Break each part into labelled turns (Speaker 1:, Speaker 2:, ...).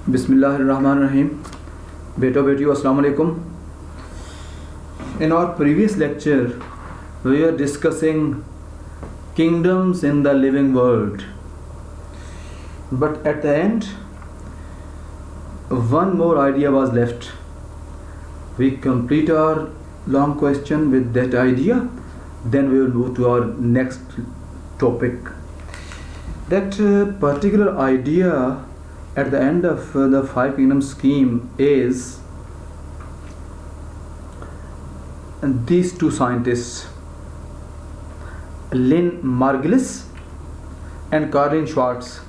Speaker 1: बिस्मिल्लाहिर्रहमानिर्रहीम। बेटो बेटियों अस्सलाम वालेकुम। In our previous lecture we were discussing kingdoms in the living world, but at the end one more idea was left. We complete our long question with that idea, then we will move to our next topic. That particular idea at the end of the five kingdom scheme is these two scientists, Lynn Margulis and Karin Schwartz,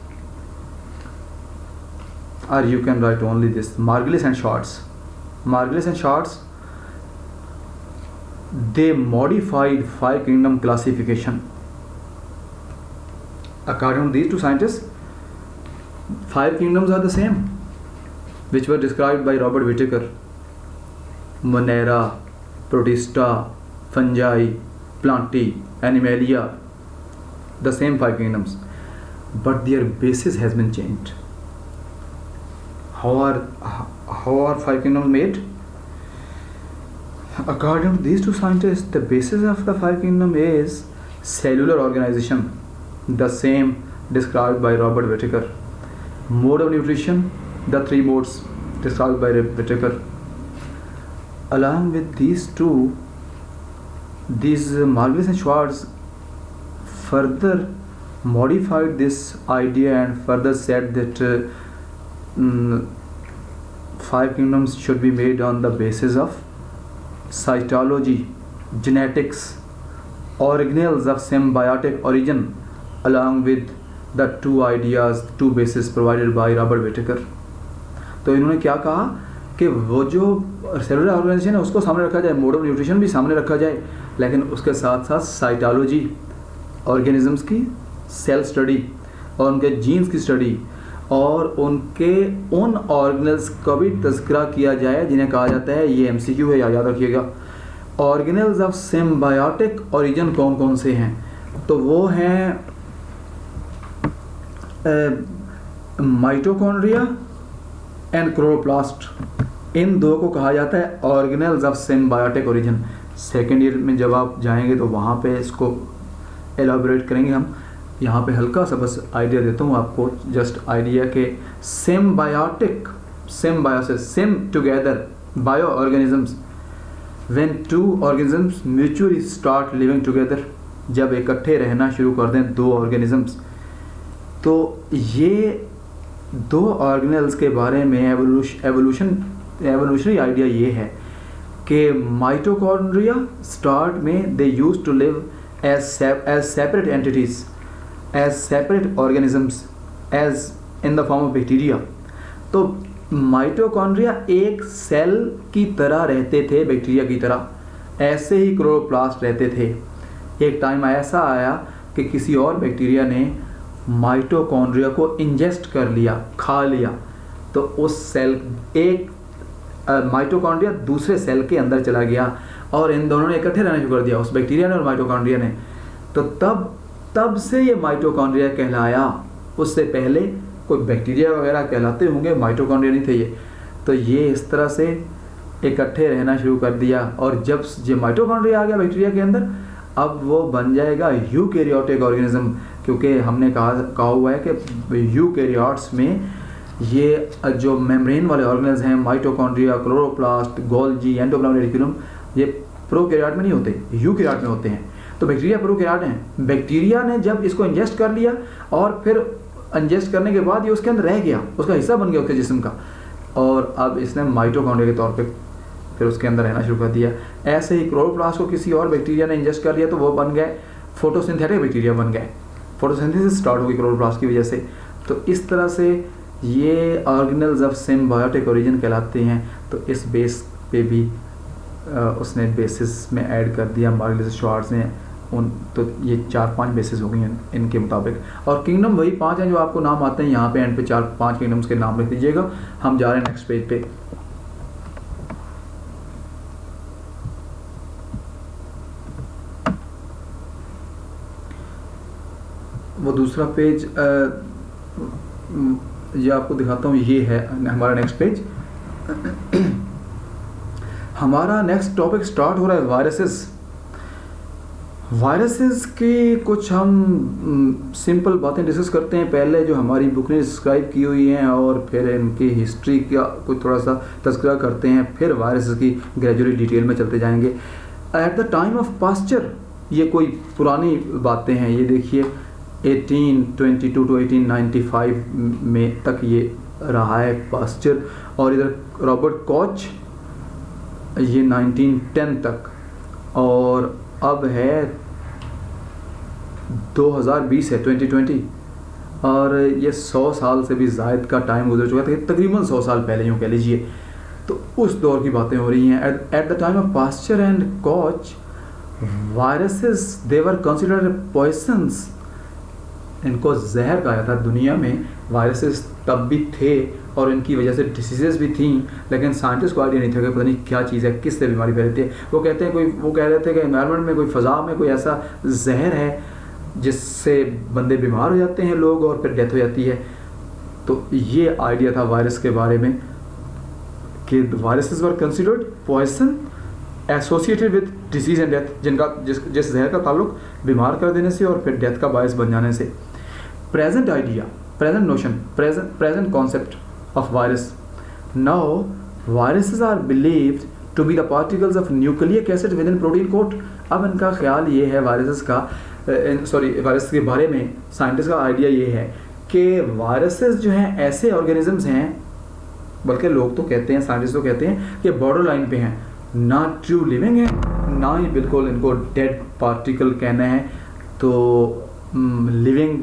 Speaker 1: or you can write only this, Margulis and Schwartz. Margulis and Schwartz, they modified five kingdom classification. According to these two scientists, five kingdoms are the same, which were described by Robert Whittaker: Monera, Protista, Fungi, Plantae, Animalia. The same five kingdoms, but their basis has been changed. How are five kingdoms made? According to these two scientists, the basis of the five kingdom is cellular organization, the same described by Robert Whittaker. Mode of nutrition, the three modes described by Whittaker. Along with these two, Margulis and Schwartz further modified this idea and further said that five kingdoms should be made on the basis of cytology, genetics, organelles of symbiotic origin, along with the two ideas, two bases provided by Robert Whittaker. तो इन्होंने क्या कहा कि वो जो cellular organisation है उसको सामने रखा जाए, मोड ऑफ न्यूट्रिशन भी सामने रखा जाए, लेकिन उसके साथ साथ साइटोलॉजी, ऑर्गेनिजम्स की सेल स्टडी और उनके जीन्स की स्टडी और उनके उन ऑर्गेनल्स का भी तज़किरा किया जाए जिन्हें कहा जाता है, ये MCQ है, याद रखिएगा, ऑर्गेनल्स ऑफ सिम्बायोटिक ओरिजिन कौन कौन से हैं? तो वो हैं माइटोकॉन्ड्रिया एंड क्लोरोप्लास्ट। इन दो को कहा जाता है organelles of symbiotic origin. Second year में जब आप जाएंगे तो वहाँ पे इसको एलाबोरेट करेंगे हम। यहाँ पे हल्का सा बस आइडिया देता हूँ आपको, जस्ट आइडिया के symbiotic, symbiosis, SIM together, bio organisms, when to organisms mutually start living together, जब इकट्ठे रहना शुरू कर दें दो ऑर्गेनिजम्स, तो ये दो ऑर्गेनल्स के बारे में एवोल्यूशनरी आइडिया ये है कि माइटोकॉन्ड्रिया स्टार्ट में they used to live as separate entities, as separate organisms, as in the form of bacteria. तो माइटोकॉन्ड्रिया एक सेल की तरह रहते थे, बैक्टीरिया की तरह, ऐसे ही क्लोरोप्लास्ट रहते थे। एक टाइम ऐसा आया कि किसी और बैक्टीरिया ने माइटोकॉन्ड्रिया को इंजेस्ट कर लिया, खा लिया, तो उस सेल, एक माइटोकॉन्ड्रिया दूसरे सेल के अंदर चला गया और इन दोनों ने इकट्ठे रहना शुरू कर दिया, उस बैक्टीरिया ने और माइटोकॉन्ड्रिया ने। तो तब से ये माइटोकॉन्ड्रिया कहलाया। उससे पहले कोई बैक्टीरिया वगैरह कहलाते होंगे, माइटोकॉन्ड्रिया नहीं थे ये। तो ये इस तरह से इकट्ठे रहना शुरू कर दिया, और जब ये माइटोकॉन्ड्रिया आ गया बैक्टीरिया के अंदर, अब वो बन जाएगा यूकैरियोटिक ऑर्गेनिज्म, क्योंकि हमने कहा हुआ है कि यूकैरियोट्स में ये जो मेम्ब्रेन वाले ऑर्गेनल्स हैं, mitochondria, chloroplast, Golgi, endoplasmic reticulum, ये प्रोकैरियोट में नहीं होते, यूकैरियोट में होते हैं। तो बैक्टीरिया प्रोकैरियोट हैं। बैक्टीरिया ने जब इसको इंजेस्ट कर लिया और फिर इंजेस्ट करने के बाद ये उसके अंदर रह गया, उसका हिस्सा बन गया उसके जिस्म का, और अब इसने माइटोकॉन्ड्रिया के तौर पे फिर उसके अंदर रहना शुरू कर दिया। ऐसे ही क्लोरोप्लास्ट को किसी और बैक्टीरिया ने इंजेस्ट कर लिया तो वो बन गए फोटोसिंथेटिक बैक्टीरिया बन गए, फोटोसिंथेसिस स्टार्ट होगी क्लोरोप्लास्ट की वजह से। तो इस तरह से ये ऑर्गेनल्स ऑफ सिम्बायोटिक ओरिजिन कहलाते हैं। तो इस बेस पे भी उसने बेसिस में ऐड कर दिया मार्गलिस श्वार्ट्ज ने उन। तो ये 4-5 बेसिस हो गई हैं इनके मुताबिक, और किंगडम वही 5 हैं जो आपको नाम आते हैं यहाँ पे एंड पे 4-5 किंगडम्स के नाम लिख दीजिएगा। हम जा रहे हैं नेक्स्ट पेज पे। वो दूसरा पेज ये आपको दिखाता हूँ, ये है हमारा नेक्स्ट पेज। हमारा नेक्स्ट टॉपिक स्टार्ट हो रहा है वायरसेस। वायरसेस की कुछ हम सिंपल बातें डिस्कस करते हैं, पहले जो हमारी बुक ने डिस्क्राइब की हुई हैं, और फिर इनकी हिस्ट्री का कुछ थोड़ा सा तस्करा करते हैं, फिर वायरसेस की ग्रेजुअली डिटेल में चलते जाएंगे। At the time of Pasteur, ये कोई पुरानी बातें हैं, ये देखिए 1822 टू 1895 में तक ये रहा है पास्चर, और इधर रॉबर्ट कॉच ये 1910 तक, और अब है 2020 है 2020, और ये 100 साल से भी ज़ायद का टाइम गुजर चुका था, तकरीबन 100 साल पहले यूँ कह लीजिए। तो उस दौर की बातें हो रही हैं। At the time of Pasteur and Koch, viruses they were considered poisons, इनको जहर कहा जाता। दुनिया में वायरसेस तब भी थे और इनकी वजह से डिसीजेस भी थी, लेकिन साइंटिस्ट को आइडिया नहीं था कि पता नहीं क्या चीज़ है, किससे बीमारी फैलती है। वो कहते हैं वो कह रहे थे कि एनवायरनमेंट में कोई फ़ज़ा में कोई ऐसा जहर है जिससे बंदे बीमार हो जाते हैं लोग, और फिर डेथ हो जाती है। तो ये आइडिया था वायरस के बारे में कि viruses were considered poison associated with disease and death, जिस जहर का ताल्लुक बीमार कर देने से और फिर डेथ का बायस बन जाने से। Present idea, present notion, present concept of virus. Now viruses are believed to be the particles of nucleic acid within protein coat. अब इनका ख्याल ये है वायरसेस का, वायरस के बारे में साइंटिस्ट का आइडिया ये है कि वायरसेस जो हैं ऐसे ऑर्गेनिजम्स हैं, बल्कि लोग तो कहते हैं, साइंटिस्ट तो कहते हैं कि बॉर्डर लाइन पे हैं, ना ट्रू लिविंग है, ना ही बिल्कुल इनको डेड पार्टिकल कहना है। तो लिविंग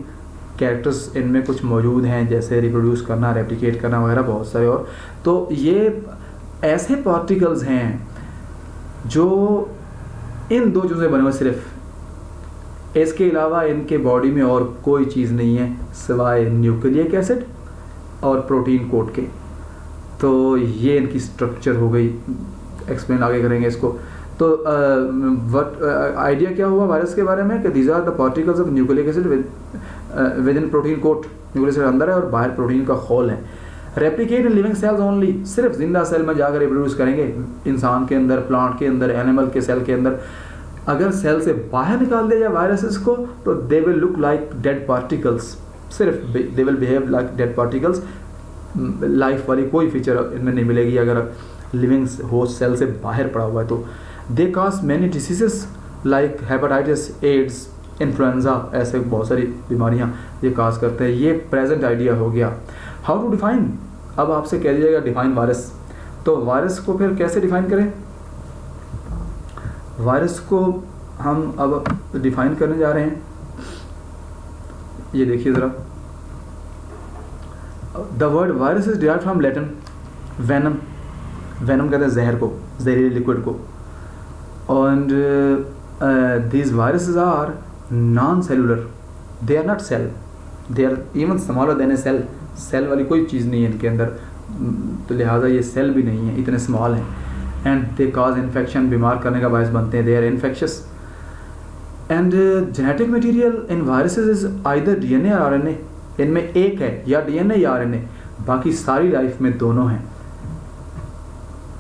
Speaker 1: कैरेक्टर्स इनमें कुछ मौजूद हैं, जैसे रिप्रोड्यूस करना, रेप्लिकेट करना वगैरह, बहुत सारे और। तो ये ऐसे पार्टिकल्स हैं जो इन दो चीज़ों से बने हुए, सिर्फ इसके अलावा इनके बॉडी में और कोई चीज़ नहीं है सिवाय न्यूक्लिक एसिड और प्रोटीन कोट के। तो ये इनकी स्ट्रक्चर हो गई, एक्सप्लेन आगे करेंगे इसको। तो आइडिया क्या हुआ वायरस के बारे में कि these are the particles of nucleic acid within protein coat, nucleic acid अंदर है और बाहर प्रोटीन का खोल है। Replicate in living cells only, सिर्फ जिंदा सेल में जाकर रिप्रोड्यूस करेंगे, इंसान के अंदर, प्लांट के अंदर, एनिमल के सेल के अंदर। अगर सेल से बाहर निकाल दिया जाए वायरसेस को तो they will look like dead particles, सिर्फ they will behave like dead particles, life वाली कोई फीचर इनमें नहीं मिलेगी अगर लिविंग होस्ट सेल से बाहर पड़ा हुआ है तो। They cause many diseases like hepatitis, AIDS, influenza, ऐसे बहुत सारी बीमारियां ये काज करते हैं। ये प्रेजेंट आइडिया हो गया। हाउ टू डिफाइन, अब आपसे कह दीजिएगा डिफाइन वायरस, तो वायरस को फिर कैसे डिफाइन करें? वायरस को हम अब डिफाइन करने जा रहे हैं। ये देखिए ज़रा, the word virus is derived from Latin venom, venom कहते हैं जहर को, जहरीले लिक्विड को। And these viruses are non cellular, they are not cell, they are even smaller than a cell, cell वाली कोई चीज़ नहीं है इनके अंदर, तो लिहाजा ये सेल भी नहीं है, इतने स्मॉल हैं। एंड दे काज इन्फेक्शन, बीमार करने का बायस बनते हैं, they are infectious. And genetic material in viruses is either DNA और आरएनए, इनमें एक है या डीएनए या आरएनए, बाकी सारी लाइफ में दोनों हैं,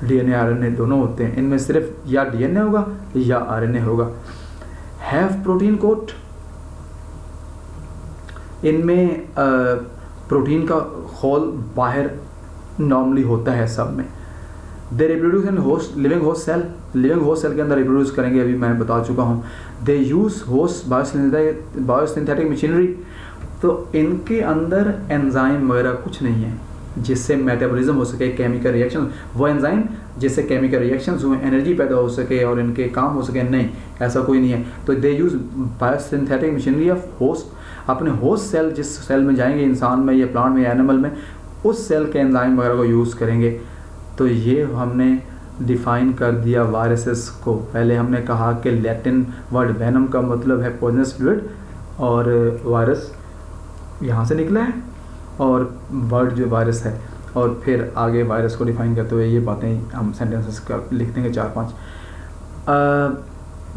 Speaker 1: डीएनए आरएनए दोनों होते हैं। इनमें सिर्फ या डीएनए होगा या आरएनए होगा। हैव प्रोटीन कोट, इनमें प्रोटीन का खोल बाहर नॉर्मली होता है सब में। They reproduce in host living host cell, living host cell के अंदर रिप्रोड्यूस करेंगे, अभी मैं बता चुका हूँ। They use host biosynthetic machinery, तो इनके अंदर एंजाइम वगैरह कुछ नहीं है जिससे मेटाबॉलिज्म हो सके, केमिकल रिएक्शन, वो एंजाइम जिससे केमिकल रिएक्शंस हुए, एनर्जी पैदा हो सके और इनके काम हो सके, नहीं, ऐसा कोई नहीं है। तो they use biosynthetic machinery of host, अपने होस्ट सेल, जिस सेल में जाएंगे, इंसान में या प्लांट में या एनिमल में, उस सेल के एंजाइम वगैरह को यूज़ करेंगे। तो ये हमने डिफ़ाइन कर दिया वायरसेस को। पहले हमने कहा कि लैटिन वर्ड वेनम का मतलब है पॉइजनस फ्लूइड, और वायरस यहाँ से निकला है, और वर्ड जो वायरस है, और फिर आगे वायरस को डिफ़ाइन करते हुए ये बातें हम सेंटेंसेस का लिख देंगे 4-5।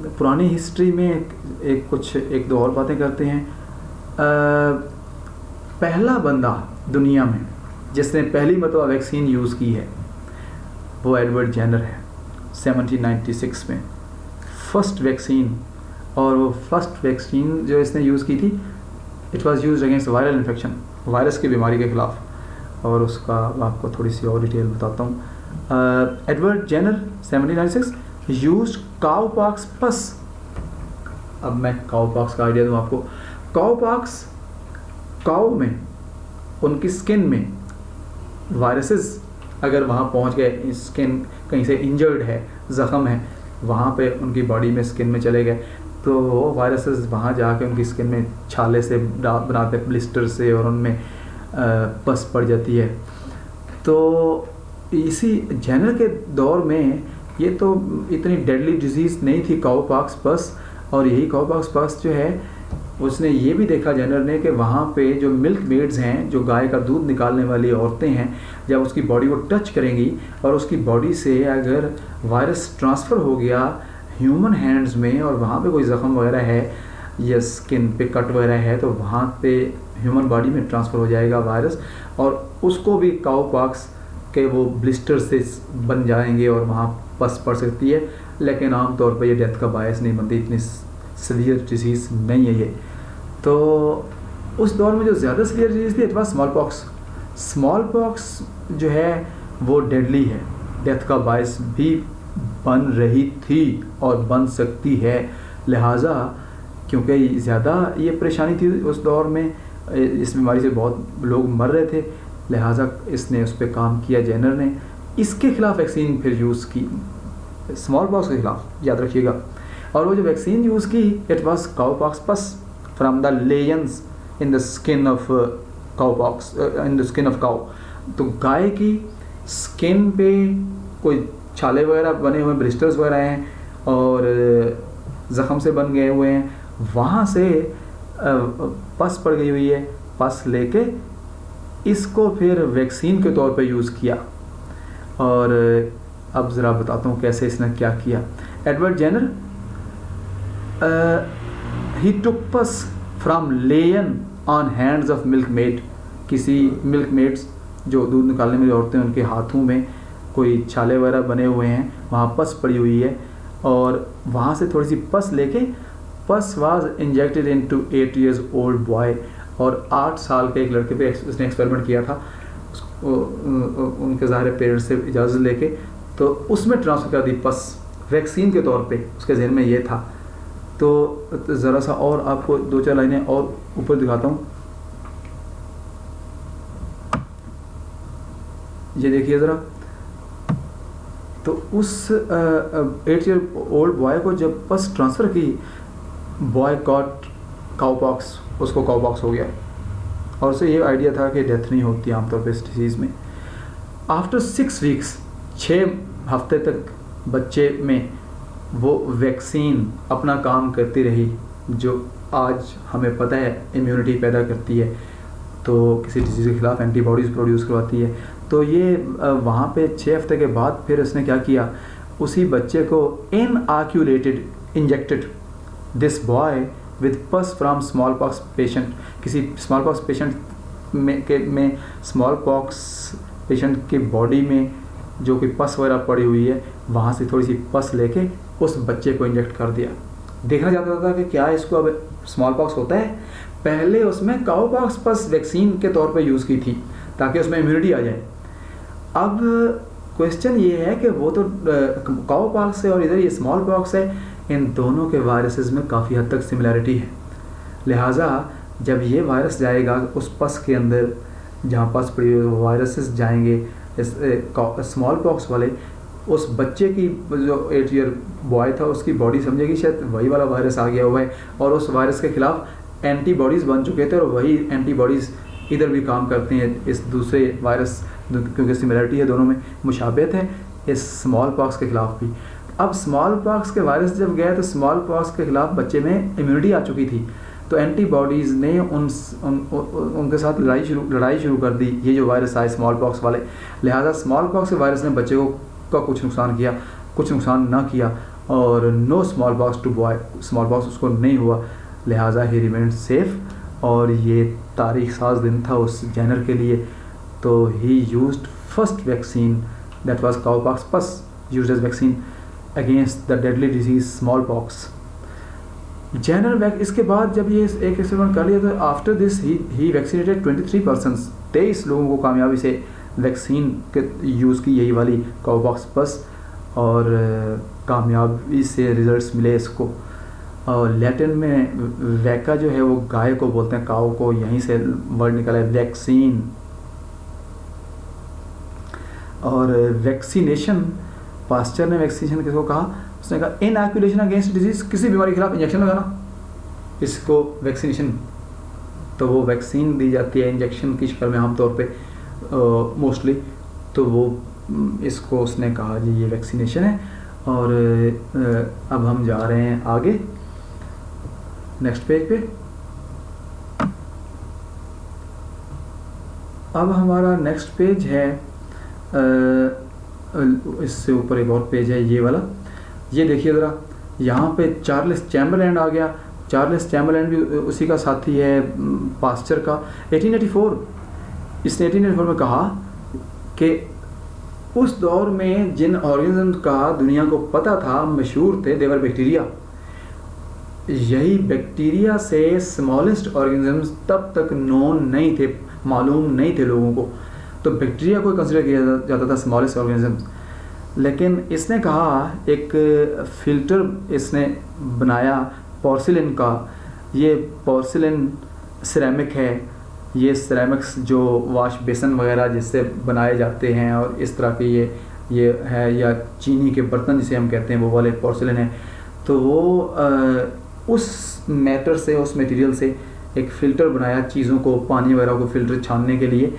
Speaker 1: पुरानी हिस्ट्री में एक दो और बातें करते हैं। पहला बंदा दुनिया में जिसने पहली मरतबा वैक्सीन यूज़ की है वो एडवर्ड जेनर है 1796 में, फर्स्ट वैक्सीन। और वो फर्स्ट वैक्सीन जो इसने यूज़ की थी, it was used against viral infection, virus की बीमारी के ख़िलाफ़। और उसका आपको थोड़ी सी और डिटेल बताता हूँ। एडवर्ड जेनर 1796 यूज्ड काउपॉक्स पस। अब मैं काउपॉक्स का आइडिया दूँ आपको। काउपॉक्स, काउ में, उनकी स्किन में वायरसेस अगर वहाँ पहुँच गए, स्किन कहीं से इंजर्ड है, ज़ख़म है, वहाँ पे उनकी बॉडी में, स्किन में चले गए, तो वो वायरसेस वहाँ जाके उनकी स्किन में छाले से बनाते, ब्लिस्टर से, और उनमें पस पड़ जाती है। तो इसी जेनर के दौर में ये तो इतनी डेडली डिजीज़ नहीं थी काउपॉक्स पस। और यही काउपॉक्स पस जो है, उसने ये भी देखा जेनर ने कि वहाँ पे जो मिल्क मेड्स हैं, जो गाय का दूध निकालने वाली औरतें हैं, जब उसकी बॉडी को टच करेंगी और उसकी बॉडी से अगर वायरस ट्रांसफ़र हो गया ह्यूमन हैंड्स में, और वहाँ पे कोई ज़ख़म वगैरह है या स्किन पे कट वगैरह है, तो वहाँ पे ह्यूमन बॉडी में ट्रांसफ़र हो जाएगा वायरस, और उसको भी काउपॉक्स के वो ब्लिस्टर से बन जाएंगे और वहाँ पस पड़ सकती है। लेकिन आमतौर पर ये डेथ का बायस नहीं बनती, इतनी सीवियर डिजीज़ नहीं है ये। तो उस दौर में जो ज़्यादा सीवियर डिजीज़ थी, it was small pox. Small pox जो है वो डेडली है, डेथ का बायस भी बन रही थी और बन सकती है। लिहाजा क्योंकि ज़्यादा ये परेशानी थी उस दौर में, इस बीमारी से बहुत लोग मर रहे थे, लिहाजा इसने उस पर काम किया जेनर ने। इसके ख़िलाफ़ वैक्सीन फिर यूज़ की, स्मॉल पॉक्स के ख़िलाफ़, याद रखिएगा। और वो जो वैक्सीन यूज़ की, it was cowpox pus from the lesions in the skin of cowpox, in the skin of cow. तो गाय की स्किन पे कोई छाले वगैरह बने हुए, ब्लिस्टर्स वगैरह हैं और ज़ख़म से बन गए हुए हैं, वहाँ से पस पड़ गई हुई है। पस लेके इसको फिर वैक्सीन के तौर पे यूज़ किया। और अब ज़रा बताता हूँ कैसे इसने क्या किया। एडवर्ड जेनर ही टुक पस from Leyen on hands of milk made. किसी मिल्क मेड्स जो दूध निकालने में औरतें, उनके हाथों में कोई छाले वगैरह बने हुए हैं, वहाँ पस पड़ी हुई है, और वहाँ से थोड़ी सी पस लेके, पस was injected into 8 years old boy. और 8 साल के एक लड़के पे उसने एक्सपेरिमेंट किया था, उनके ज़ाहिर पेरेंट्स से इजाज़त लेके, तो उसमें ट्रांसफ़र कर दी पस वैक्सीन के तौर पे, उसके जहन में ये था। तो ज़रा सा और आपको 2-4 लाइनें और ऊपर दिखाता हूँ। ये देखिए ज़रा। तो उस 8 year old बॉय को जब पस ट्रांसफ़र की, बॉय गॉट काउपॉक्स, उसको काउपॉक्स हो गया, और उसे ये आइडिया था कि डेथ नहीं होती आमतौर पे इस डिजीज़ में। आफ्टर 6 weeks, 6 हफ्ते तक बच्चे में वो वैक्सीन अपना काम करती रही, जो आज हमें पता है इम्यूनिटी पैदा करती है, तो किसी डिजीज़ के ख़िलाफ़ एंटीबॉडीज़ प्रोड्यूस करवाती है। तो ये वहाँ पे 6 हफ्ते के बाद फिर उसने क्या किया, उसी बच्चे को इनआक्यूलेटेड इंजेक्टेड दिस बॉय विद पस फ्रॉम स्मॉल पॉक्स पेशेंट। किसी स्मॉल पॉक्स पेशेंट में स्मॉल पॉक्स पेशेंट की बॉडी में जो कोई पस वगैरह पड़ी हुई है, वहाँ से थोड़ी सी पस लेके उस बच्चे को इंजेक्ट कर दिया। देखना चाहता था कि क्या इसको अब स्मॉल पॉक्स होता है। पहले उसमें काउपॉक्स पस वैक्सीन के तौर पे यूज़ की थी ताकि उसमें इम्यूनिटी आ जाए। अब क्वेश्चन ये है कि वो तो काउपॉक्स है और इधर ये स्मॉल पॉक्स है, इन दोनों के वायरसेस में काफ़ी हद तक सिमिलैरिटी है। लिहाजा जब ये वायरस जाएगा उस पस के अंदर, जहाँ पस पड़ी हुई वायरसेस जाएंगे, इस स्मॉल पॉक्स वाले, उस बच्चे की जो 8 year बॉय था उसकी बॉडी समझेगी शायद वही वाला वायरस आ गया हुआ है, और उस वायरस के ख़िलाफ़ एंटीबॉडीज़ बन चुके थे, और वही एंटीबॉडीज़ इधर भी काम करते हैं इस दूसरे वायरस, क्योंकि सिमिलरिटी है दोनों में, मुशाबहत है इस स्मॉल पॉक्स के ख़िलाफ़ भी। अब स्मॉल पॉक्स के वायरस जब गया तो स्मॉल पॉक्स के ख़िलाफ़ बच्चे में इम्यूनिटी आ चुकी थी, तो एंटीबॉडीज़ ने उनके साथ लड़ाई शुरू कर दी, ये जो वायरस आए स्मॉल पॉक्स वाले। लिहाजा स्मॉल पॉक्स के वायरस ने बच्चे का कुछ नुकसान किया, कुछ नुकसान ना किया, और no smallpox to boy, smallpox उसको नहीं हुआ, लिहाजा ही रिमेंड सेफ। और ये तारीख साज दिन था उस जेनर के लिए। तो he used first vaccine that was cowpox pus used as vaccine against the deadly disease smallpox. Jenner वैक इसके बाद जब ये एक एक्सपेरिमेंट कर लिया तो after this he vaccinated 23 persons, 23 लोगों को कामयाबी से वैक्सीन के यूज़ की, यही वाली काउपॉक्स पस, और कामयाबी से रिजल्ट्स मिले इसको। और लैटिन में वैका जो है वो गाय को बोलते हैं, काऊ को, यहीं से वर्ड निकला है वैक्सीन। और वैक्सीनेशन, पास्चर ने वैक्सीनेशन किसको कहा, उसने कहा इनएक्यूलेशन अगेंस्ट डिजीज, किसी बीमारी के खिलाफ इंजेक्शन लगाना, इसको वैक्सीनेशन। तो वो वैक्सीन दी जाती है इंजेक्शन की शक्ल में आमतौर पे मोस्टली, तो वो इसको उसने कहा जी ये वैक्सीनेशन है। और अब हम जा रहे हैं आगे नेक्स्ट पेज पे। अब हमारा नेक्स्ट पेज है, इससे ऊपर एक और पेज है ये वाला, ये देखिए ज़रा, यहाँ पे चार्ल्स चैम्बरलैंड आ गया। चार्ल्स चैम्बरलैंड भी उसी का साथी है पास्चर का। 1884 इसने 1884 में कहा कि उस दौर में जिन ऑर्गेनिज्म का दुनिया को पता था, मशहूर थे, देवर बैक्टीरिया। यही बैक्टीरिया से स्मॉलेस्ट ऑर्गेनिजम्स तब तक नोन नहीं थे, मालूम नहीं थे लोगों को। तो बैक्टीरिया को कंसिडर किया जाता था स्मॉलेस्ट ऑर्गेनिजम्स। लेकिन इसने कहा, एक फ़िल्टर इसने बनाया पोर्सिलिन का। ये पोर्सिलिन सिरेमिक है, ये सिरेमिक्स जो वॉश बेसन वगैरह जिससे बनाए जाते हैं और इस तरह के ये है, या चीनी के बर्तन जिसे हम कहते हैं वो वाले पोर्सिलिन है। तो वो उस मैटर से, उस मटेरियल से एक फ़िल्टर बनाया चीज़ों को, पानी वगैरह को फ़िल्टर छानने के लिए।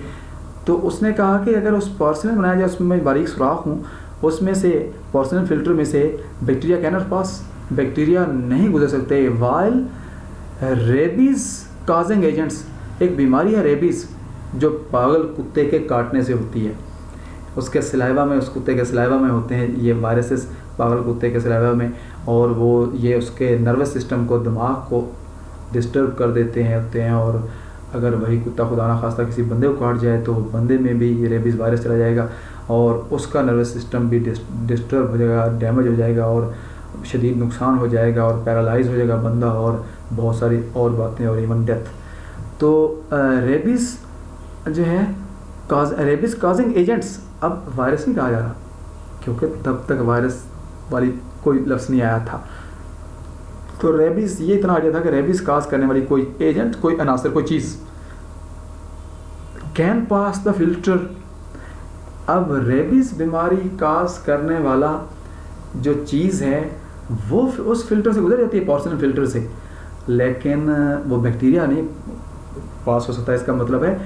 Speaker 1: तो उसने कहा कि अगर उस पोर्सिलिन बनाया जाए, उसमें बारीक सुराख हूँ, उसमें से पोर्सिलिन फ़िल्टर में से बैक्टीरिया कैनॉट पास, बैक्टीरिया नहीं गुजर सकते। वाइल रेबीज़ काजिंग एजेंट्स, एक बीमारी है रेबीज़ जो पागल कुत्ते के काटने से होती है, उसके सलाइवा में, उस कुत्ते के सलाइवा में होते हैं ये वायरसेस, पागल कुत्ते के सलाइवा में, और वो ये उसके नर्वस सिस्टम को, दिमाग को डिस्टर्ब कर देते हैं। और अगर वही कुत्ता खुदा ना खास्ता किसी बंदे को काट जाए तो बंदे में भी ये रेबीज़ वायरस चला जाएगा और उसका नर्वस सिस्टम भी डिस्टर्ब हो जाएगा, डैमेज हो जाएगा और शदीद नुकसान हो जाएगा और पैरालाइज हो जाएगा बंदा, और बहुत सारी और बातें, और इवन डेथ। तो रेबीज़ जो है रेबीज़ काजिंग एजेंट्स, अब वायरस नहीं कहा जा रहा क्योंकि तब तक वायरस वाली कोई लफ्ज़ नहीं आया था। तो रेबीज़, ये इतना आइडिया था कि रेबीज़ काज करने वाली कोई एजेंट, कोई अनासर, कोई चीज़ कैन पास द फिल्टर। अब रेबीज़ बीमारी काज करने वाला जो चीज़ है वो उस फिल्टर से गुजर जाती है, पोर्सिलिन फिल्टर से, लेकिन वो बैक्टीरिया नहीं पास हो सकता है। इसका मतलब है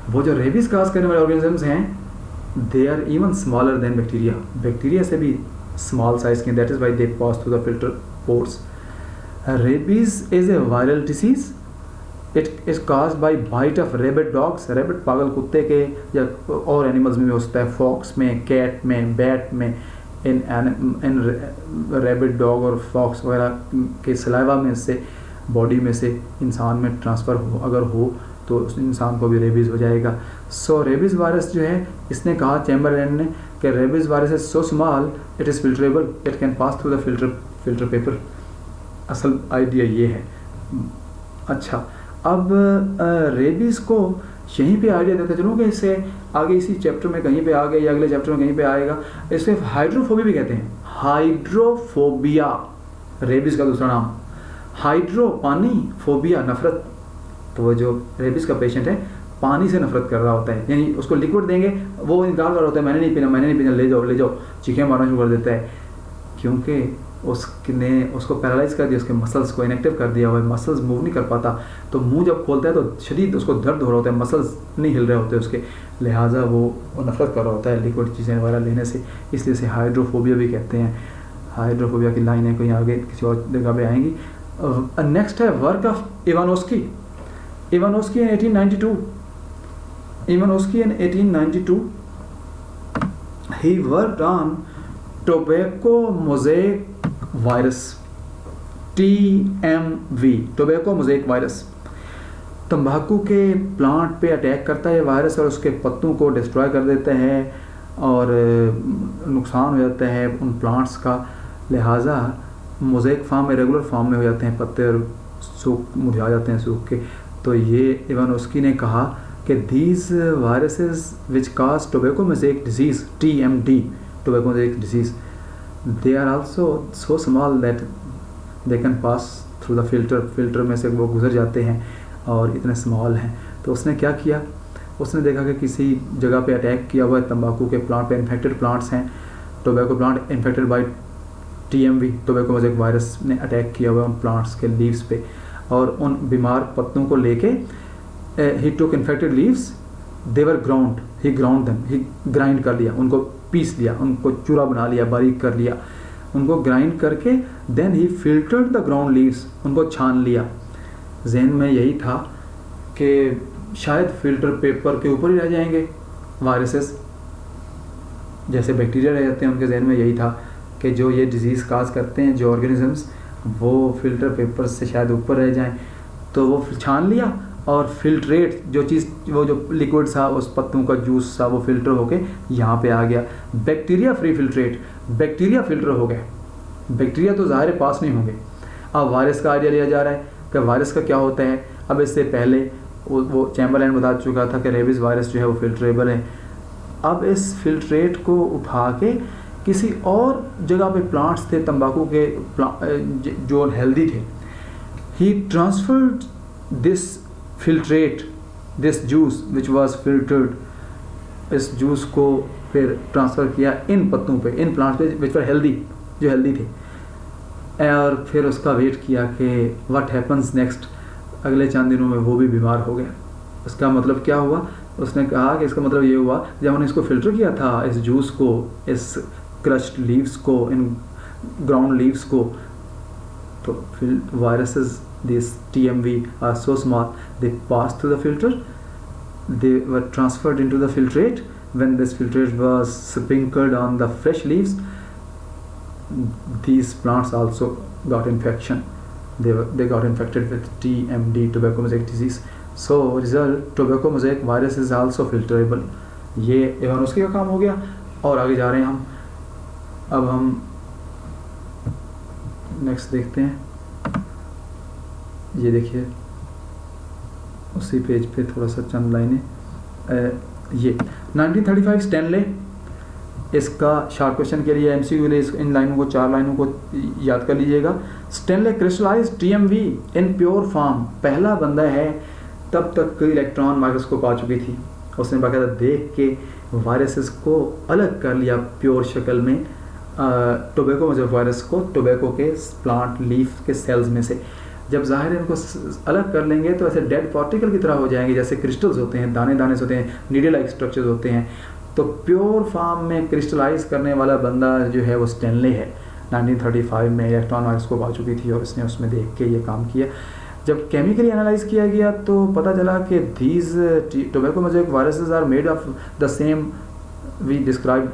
Speaker 1: वो जो रेबीज़ काज करने वाले ऑर्गेनिजम्स हैं, they are even smaller than bacteria, bacteria से भी स्मॉल साइज के, that is why they pass through the filter pores. Rabies is a viral disease, it is cause by bite of rabid dogs, rabid पागल कुत्ते के, या और animals में भी हो सकता है, फॉक्स में, कैट में, बैट में, इन रेबिट डॉग और फॉक्स वगैरह के सलाइवा में से, बॉडी में से इंसान में ट्रांसफ़र हो, अगर हो तो उस इंसान को भी रेबीज़ हो जाएगा। सो रेबीज़ वायरस जो है, इसने कहा चैम्बरलैंड ने कि rabies virus is so small it is filterable, it can pass through the filter paper. असल आइडिया ये है। अच्छा, अब रेबीज़ को यहीं पे आइडिया देते चलूँ कि इससे आगे इसी चैप्टर में कहीं पे आ गया या अगले चैप्टर में कहीं पे आएगा। इसे हाइड्रोफोबिया भी कहते हैं, हाइड्रोफोबिया रेबीज़ का दूसरा नाम। हाइड्रो पानी, फोबिया नफरत। तो वो जो रेबीज़ का पेशेंट है पानी से नफरत कर रहा होता है, यानी उसको लिक्विड देंगे वो इनकार कर रहा होता है, मैंने नहीं पीना, ले जाओ, चीखें मारना शुरू कर देता है, क्योंकि उसने उसको पैरालाइज कर दिया, उसके मसल्स को इनएक्टिव कर दिया हुआ है, मसल्स मूव नहीं कर पाता। तो मुंह जब खोलता है तो शदीद उसको दर्द हो रहा होता है, मसल्स नहीं हिल रहे होते उसके, लिहाजा वो नफरत कर रहा होता है लिक्विड चीज़ें वगैरह लेने से, इसलिए इसे हाइड्रोफोबिया भी कहते हैं। हाइड्रोफोबिया की लाइन है, कहीं आगे किसी और जगह पे आएंगी। नेक्स्ट है work of Ivanovsky in 1892. Ivanovsky in 1892 he worked on tobacco mosaic virus, TMV, tobacco mosaic virus. तंबाकू के प्लांट पे अटैक करता है ये वायरस और उसके पत्तों को डिस्ट्रॉय कर देते हैं और नुकसान हो जाता है उन प्लांट्स का, लिहाजा मोज़ेक फॉर्म में, रेगुलर फॉर्म में हो जाते हैं पत्ते और सूख मुरझा जाते हैं सूख के। तो ये इवानोस्की ने कहा कि these viruses which cause tobacco mosaic disease TMD, tobacco mosaic disease, they are also so small that they can pass through the filter में से वो गुजर जाते हैं और इतने स्मॉल हैं। तो उसने क्या किया, उसने देखा कि किसी जगह पे अटैक किया हुआ है तंबाकू के प्लांट पे, इन्फेक्टेड प्लांट्स हैं, tobacco plant infected by TMV, tobacco mosaic virus ने अटैक किया हुआ है उन प्लांट्स के लीव्स पे, और उन बीमार पत्तों को लेके ही टुक इन्फेक्टेड लीव्स, दे वर ग्राउंड, ही ग्राउंड देम, ही ग्राइंड कर लिया, उनको पीस लिया, उनको चूरा बना लिया, बारीक कर लिया, उनको ग्राइंड करके देन ही फिल्टर्ड द ग्राउंड लीव्स, उनको छान लिया। जहन में यही था कि शायद फिल्टर पेपर के ऊपर ही रह जाएंगे वायरसेस, जैसे बैक्टीरिया रह जाते हैं, उनके जहन में यही था कि जो ये डिज़ीज़ काज करते हैं जो ऑर्गेनिजम्स, वो फिल्टर पेपर से शायद ऊपर रह जाएं। तो वो छान लिया और फिल्ट्रेट जो चीज़, वो जो लिक्विड था उस पत्तों का जूस था, वो फिल्टर होके यहाँ पे आ गया, bacteria free filtrate, bacteria filter हो गए। बैक्टीरिया तो ज़ाहिर पास नहीं होंगे। अब वायरस का आइडिया लिया जा रहा है कि वायरस का क्या होता है। अब इससे पहले वो चैम्बरलैंड बता चुका था कि रेबीज़ वायरस जो है वो फिल्ट्रेबल है। अब इस फिल्ट्रेट को उठा के किसी और जगह पे प्लांट्स थे तंबाकू के जो हेल्दी थे, he transferred this filtrate, this juice which was filtered, इस जूस को फिर ट्रांसफ़र किया इन पत्तों पे, इन प्लांट्स पे विच वर हेल्दी, जो हेल्दी थे, और फिर उसका वेट किया कि व्हाट हैपन्स नेक्स्ट, अगले चंद दिनों में वो भी बीमार हो गया। उसका मतलब क्या हुआ, उसने कहा कि इसका मतलब ये हुआ जब हमने इसको फ़िल्टर किया था, इस जूस को, इस क्रश्ड लीव्स को, इन ग्राउंड लीव्स को, तो फिर viruses this TMV are so small, they pass through the filter, they were transferred into the filtrate. When this filtrate was sprinkled on the fresh leaves, these plants also got infection. They got infected with TMD, tobacco mosaic disease. So result, tobacco mosaic virus is also filterable. ये Ivanovsky का काम हो गया। और आगे जा रहे हैं हम। अब हम नेक्स्ट देखते हैं। ये देखिए उसी पेज पे थोड़ा सा चंद लाइनें। ये 1935 स्टैनले, इसका शॉर्ट क्वेश्चन के लिए MCQ के लिए इन लाइनों को, 4 लाइनों को याद कर लीजिएगा। Stanley crystallize TMV in pure form, पहला बंदा है, तब तक इलेक्ट्रॉन माइक्रोस्कोप आ चुकी थी, उसने बाकायदा देख के वायरसेस को अलग कर लिया प्योर शक्ल में, टोबैको में, जो वायरस को टोबैको के प्लांट लीफ के सेल्स में से। जब ज़ाहिर है इनको अलग कर लेंगे तो ऐसे डेड पार्टिकल की तरह हो जाएंगे, जैसे क्रिस्टल्स होते हैं, दाने दाने होते हैं, नीडल लाइक स्ट्रक्चर्स होते हैं। तो प्योर फॉर्म में क्रिस्टलाइज करने वाला बंदा जो है वो स्टैनले है। 1935 में इलेक्ट्रॉन माइक्रोस्कोप आ चुकी थी और इसने उसमें देख के ये काम किया। जब केमिकली एनालाइज किया गया तो पता चला कि these tobacco mosaic viruses are made of the same we describe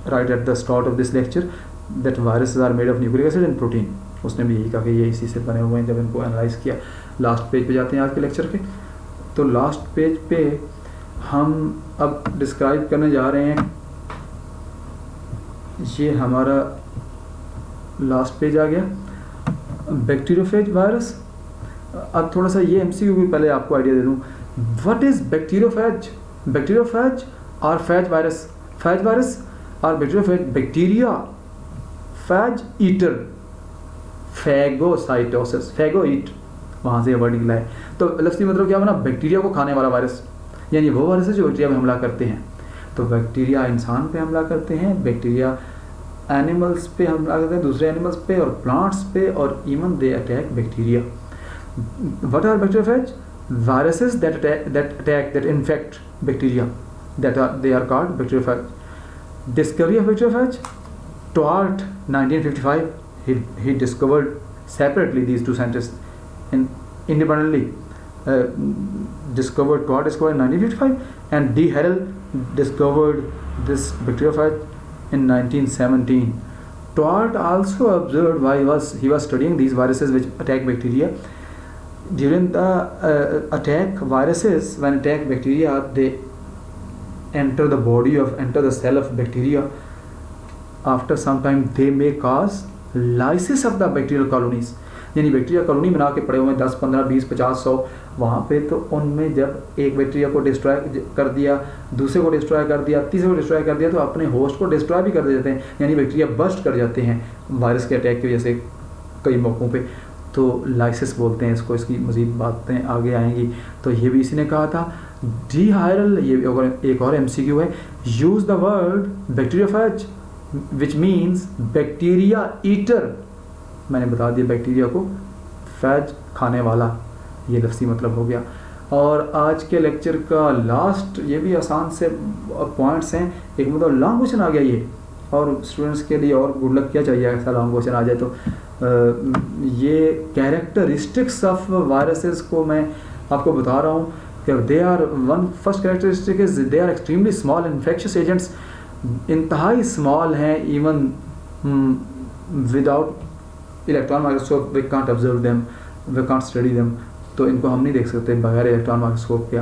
Speaker 1: right at the start of this lecture, that viruses are made of nucleic acid and protein. उसने भी यही कहा कि ये इसी से बने हुए हैं। जब इनको एनालाइज किया, लास्ट पेज पे जाते हैं आज के लेक्चर के। तो लास्ट पेज पे हम अब डिस्क्राइब करने जा रहे हैं, ये हमारा लास्ट पेज आ गया, बैक्टीरियोफेज वायरस। अब थोड़ा सा ये MCQ भी पहले आपको आइडिया दे दूँ। What is bacteriophage? बैक्टीरियोफेज और फेज वायरस, फेज वायरस और bacteriophage, bacteria phage eater, phagocytosis, phago eat, वहाँ से वर्ड निकला है। तो लफ्ज़ी मतलब क्या बना, बैक्टीरिया को खाने वाला वायरस, यानी वो वायरस है जो बैक्टीरिया पे हमला करते हैं। तो बैक्टीरिया इंसान पे हमला करते हैं, बैक्टीरिया एनिमल्स पे हमला करते हैं, दूसरे एनिमल्स पे और प्लांट्स पे, और even they attack bacteria. What are bacteriophage? Viruses that attack that infect bacteria, they are called bacteriophage. Discovery of bacteriophage, Twart 1955, he discovered separately, these two scientists independently discovered, Twart discovered in 1955 and D. Harrell discovered this bacteriophage in 1917. Twart also observed while he was studying these viruses which attack bacteria, during the attack viruses, when attack bacteria, they enter the cell of bacteria. After some time they may cause lysis of the bacterial colonies, यानी bacteria colony बना के पड़े हुए हैं 10, 15, 20, 50, 100 वहाँ पे, तो उनमें जब एक बैक्टीरिया को डिस्ट्रॉय कर दिया, दूसरे को डिस्ट्रॉय कर दिया, तीसरे को डिस्ट्रॉय कर दिया, तो अपने होस्ट को डिस्ट्रॉय भी कर देते हैं, यानी बैक्टीरिया बर्स्ट कर जाते हैं वायरस के अटैक की वजह से कई मौक़ों पे, तो लाइसिस बोलते हैं इसको। इसकी मज़ीद बातें आगे आएंगी। तो ये भी इसी ने कहा था। डिहायरल, ये एक और MCQ है, use the word bacteriophage which means bacteria eater. मैंने बता दिया बैक्टीरिया को, फैज खाने वाला, ये लफ्ज़ी मतलब हो गया। और आज के लेक्चर का लास्ट, ये भी आसान से पॉइंट्स हैं, एक मतलब लॉन्ग क्वेश्चन आ गया ये, और स्टूडेंट्स के लिए और गुड लक क्या चाहिए ऐसा लॉन्ग क्वेश्चन आ जाए तो। ये कैरेक्टरिस्टिक्स ऑफ वायरसेस को मैं आपको बता रहा हूँ कि they are first characteristic is they are extremely small infectious agents, इंतहाई स्मॉल हैं, even without electron microscope we can't observe them, we can't study them, तो इनको हम नहीं देख सकते बगैर इलेक्ट्रॉन माइक्रोस्कोप के,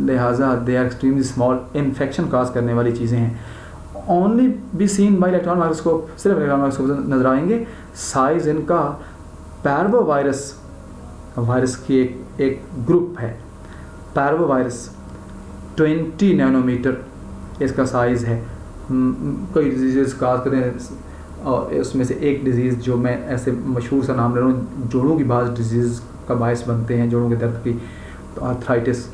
Speaker 1: लिहाजा they are extremely small, infection cause करने वाली चीज़ें हैं। Only be seen by electron microscope, सिर्फ इलेक्ट्रॉन माइक्रोस्कोप नजर आएंगे। साइज इनका पैरवोवायरस, वायरस की एक ग्रुप है पैरवोवायरस, 20 नैनोमीटर इसका साइज़ है। कई डिजीज़ काज करें, और उसमें से एक डिज़ीज़ जो मैं ऐसे मशहूर सा नाम ले रहा हूँ, जोड़ों की बात डिजीज़ का बायस बनते हैं, जोड़ों के दर्द की, तो आर्थराइटिस।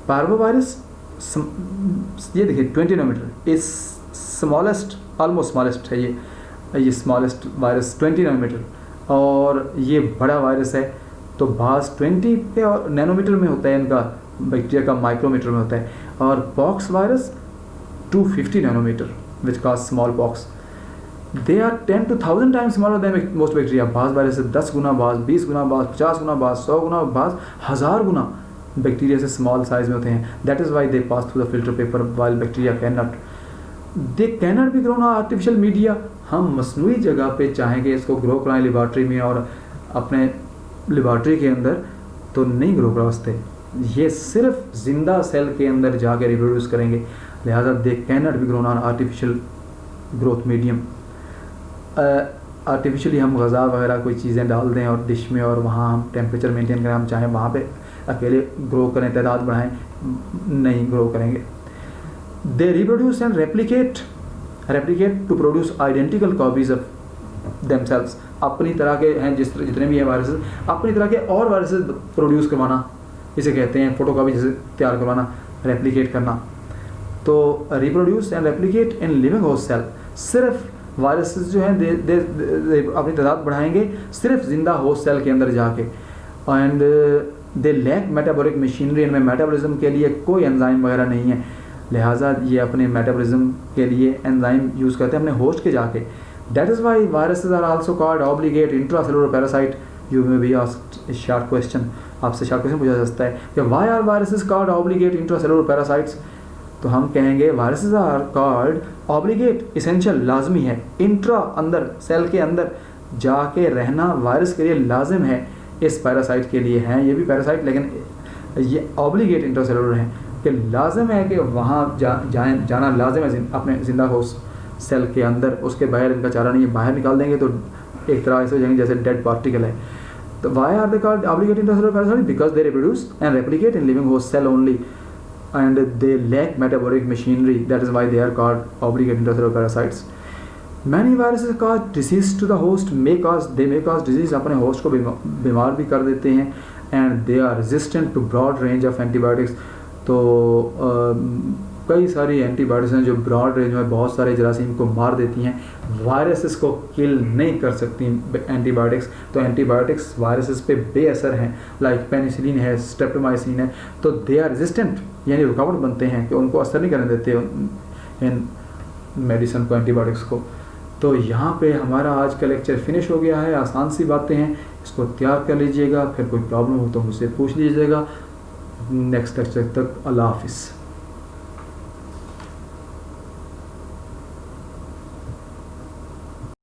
Speaker 1: पैरवोवायरस ये देखिए 20 नैनोमीटर, इस स्मॉलेस्ट, ऑलमोस्ट स्मॉलेस्ट है ये स्मॉलेस्ट वायरस 20 नैनोमीटर, और ये बड़ा वायरस है, तो बास 20 पे और नैनोमीटर में होता है इनका, बैक्टीरिया का माइक्रोमीटर में होता है। और pox virus 250 nanometre which cause smallpox, they are 10 to 1000 times smaller than most bacteria. बास वायरस से 10 गुना, बास 20 गुना, बास 50 गुना, बास 100 गुना, बास 1000 गुना बैक्टीरिया से स्मॉल साइज में होते हैं। That is why they pass through the filter paper while bacteria can not be grown artificial media. हम मसनूई जगह पे चाहेंगे इसको ग्रो कराएं लेबॉर्ट्री में और अपने लेबॉर्ट्री के अंदर, तो नहीं ग्रो करा सकते, ये सिर्फ जिंदा सेल के अंदर जाकर रिप्रोड्यूस करेंगे, लिहाजा they can not be grown on artificial growth medium. Artificially हम गज़ा वगैरह कोई चीज़ें डाल दें और डिश में, और वहाँ हम टेम्परेचर मेंटेन करें, हम चाहें वहाँ पे अकेले ग्रो करें, तादाद बढ़ाएं, नहीं ग्रो करेंगे। They reproduce and replicate to produce identical copies of themselves. अपनी तरह के हैं जितने भी हैं वायरसेस, अपनी तरह के और वायरसेस प्रोड्यूस करवाना, इसे कहते हैं फोटोकॉपी जैसे तैयार करवाना, रेप्लिकेट करना। तो reproduce and replicate in living host cell, सिर्फ वायरसेस जो हैं दे अपनी तादाद बढ़ाएंगे सिर्फ जिंदा होस्ट सेल के अंदर जाके। And they lack metabolic machinery, इनमें मेटाबॉलिज्म के लिए कोई एंजाइम वगैरह नहीं है, लिहाजा ये अपने मेटाबॉलिज्म के लिए एंजाइम यूज़ करते हैं अपने होस्ट के जाके। That is why viruses are also called obligate intracellular parasite. You may be asked short question, आपसे शॉर्ट क्वेश्चन पूछा जा सकता है कि why are viruses called obligate intracellular parasites, तो हम कहेंगे viruses are called obligate, essential, लाजमी है, इंट्रा अंदर सेल के अंदर जाके रहना वायरस के लिए लाजिम है, इस पैरासाइट के लिए हैं ये भी पैरासाइट, लेकिन ये ऑब्लिगेट इंट्रासेलुलर हैं कि लाजिम है कि वहाँ जाना लाजिम है अपने जिंदा होस्ट सेल के अंदर, उसके बाहर इनका चारा नहीं है, बाहर निकाल देंगे तो एक तरह से हो जाएंगे जैसे डेड पार्टिकल है। तो why are they called obligate intracellular parasite? Because they reproduce and replicate in living host cell only and they lack metabolic machinery, that is why they are called obligate intracellular parasites. Many viruses cause disease to the host, they may cause disease, अपने host को बीमार भी कर देते हैं, and they are resistant to broad range of antibiotics। तो कई सारी एंटीबायोटिक्स हैं जो ब्रॉड रेंज में बहुत सारे जरासीम को मार देती हैं, वायरसेस को किल नहीं कर सकती एंटीबायोटिक्स। तो एंटीबायोटिक्स वायरसेस पे बेअसर हैं, लाइक पेनिसिलिन है, स्ट्रेप्टोमाइसिन है, तो दे आर रेजिस्टेंट, यानी रुकावट बनते हैं कि उनको असर नहीं करने देते इन मेडिसिन को, एंटीबायोटिक्स को। तो यहाँ पे हमारा आज का लेक्चर फिनिश हो गया है। आसान सी बातें हैं, इसको तैयार कर लीजिएगा, फिर कोई प्रॉब्लम हो तो मुझसे पूछ लीजिएगा। नेक्स्ट लेक्चर तक अल्लाह हाफिज़।